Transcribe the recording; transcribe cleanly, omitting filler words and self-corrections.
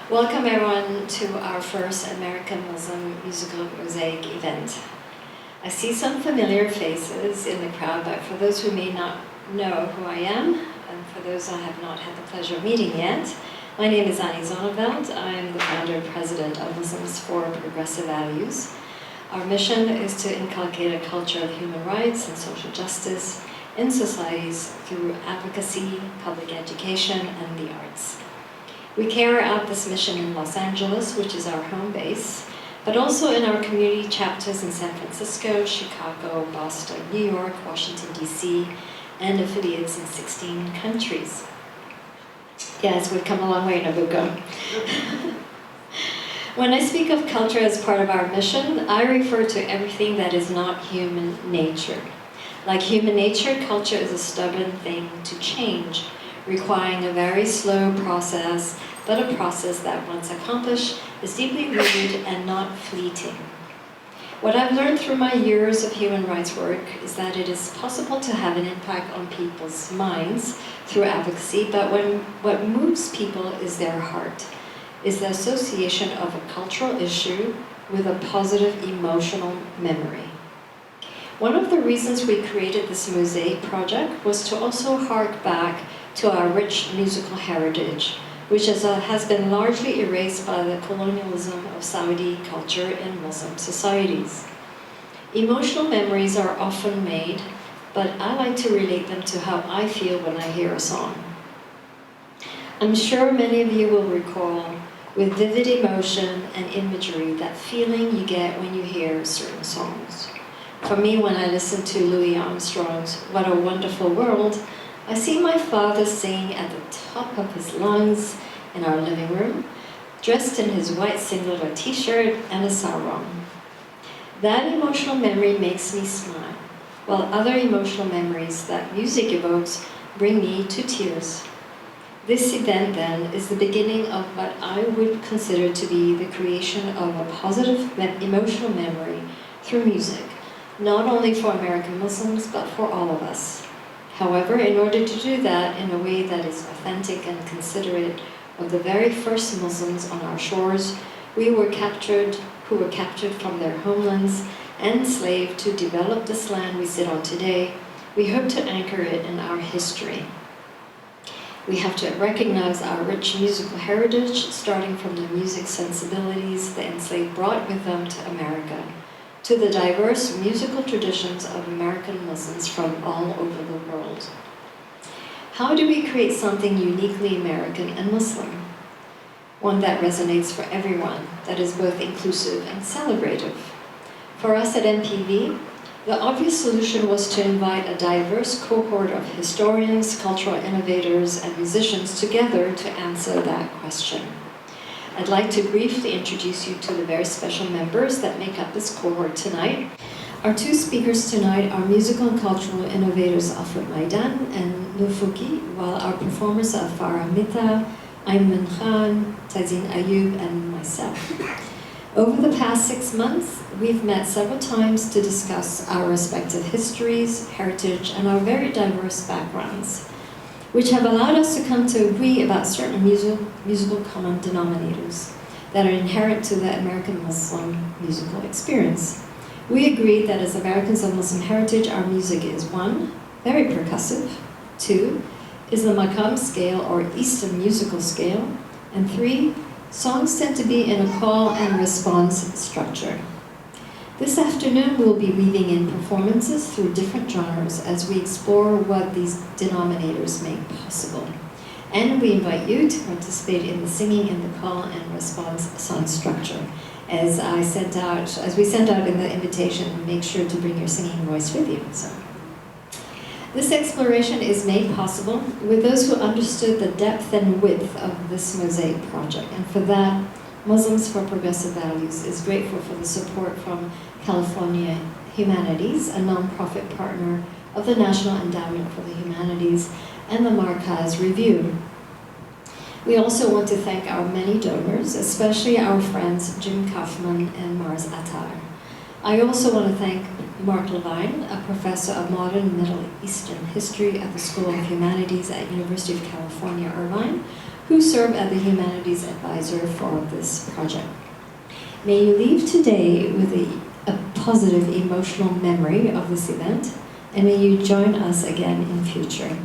Welcome everyone to our first American Muslim Musical Mosaic event. I see some familiar faces in the crowd, but for those who may not know who I am, and for those I have not had the pleasure of meeting yet, my name is Ani Zonneveld. I am the founder and president of Muslims for Progressive Values. Our mission is to inculcate a culture of human rights and social justice in societies through advocacy, public education, and the arts. We carry out this mission in Los Angeles, which is our home base, but also in our community chapters in San Francisco, Chicago, Boston, New York, Washington, D.C., and affiliates in 16 countries. Yes, we've come a long way, Nabucco. When I speak of culture as part of our mission, I refer to everything that is not human nature. Like human nature, culture is a stubborn thing to change, requiring a very slow process, but a process that, once accomplished, is deeply rooted and not fleeting. What I've learned through my years of human rights work is that it is possible to have an impact on people's minds through advocacy, but what moves people is their heart, is the association of a cultural issue with a positive emotional memory. One of the reasons we created this Mosaic project was to also hark back to our rich musical heritage, which has been largely erased by the colonialism of Saudi culture in Muslim societies. Emotional memories are often made, but I like to relate them to how I feel when I hear a song. I'm sure many of you will recall with vivid emotion and imagery that feeling you get when you hear certain songs. For me, when I listen to Louis Armstrong's What a Wonderful World, I see my father sing at the top of his lungs in our living room, dressed in his white singlet or t-shirt and a sarong. That emotional memory makes me smile, while other emotional memories that music evokes bring me to tears. This event, then, is the beginning of what I would consider to be the creation of a positive emotional memory through music, not only for American Muslims, but for all of us. However, in order to do that in a way that is authentic and considerate of the very first Muslims on our shores, who were captured from their homelands and enslaved to develop this land we sit on today, we hope to anchor it in our history. We have to recognize our rich musical heritage, starting from the music sensibilities the enslaved brought with them to America, to the diverse musical traditions of American Muslims from all over the world. How do we create something uniquely American and Muslim? One that resonates for everyone, that is both inclusive and celebrative. For us at MPV, the obvious solution was to invite a diverse cohort of historians, cultural innovators, and musicians together to answer that question. I'd like to briefly introduce you to the very special members that make up this cohort tonight. Our two speakers tonight are musical and cultural innovators Alfred Maidan and Nufuki, while our performers are Farah Mita, Ayman Khan, Tazin Ayub, and myself. Over the past 6 months, we've met several times to discuss our respective histories, heritage, and our very diverse backgrounds, which have allowed us to come to agree about certain musical common denominators that are inherent to the American Muslim musical experience. We agreed that as Americans of Muslim heritage, our music is 1, very percussive, 2, is the maqam scale or Eastern musical scale, and 3, songs tend to be in a call and response structure. This afternoon, we'll be weaving in performances through different genres as we explore what these denominators make possible. And we invite you to participate in the singing in the call and response song structure. As we sent out in the invitation, make sure to bring your singing voice with you. So, this exploration is made possible with those who understood the depth and width of this Mosaic project. And for that, Muslims for Progressive Values is grateful for the support from California Humanities, a nonprofit partner of the National Endowment for the Humanities and the Markaz Review. We also want to thank our many donors, especially our friends Jim Kaufman and Mars Attar. I also want to thank Mark Levine, a professor of modern Middle Eastern history at the School of Humanities at University of California, Irvine, who serve as the Humanities Advisor for this project. May you leave today with a positive emotional memory of this event, and may you join us again in future.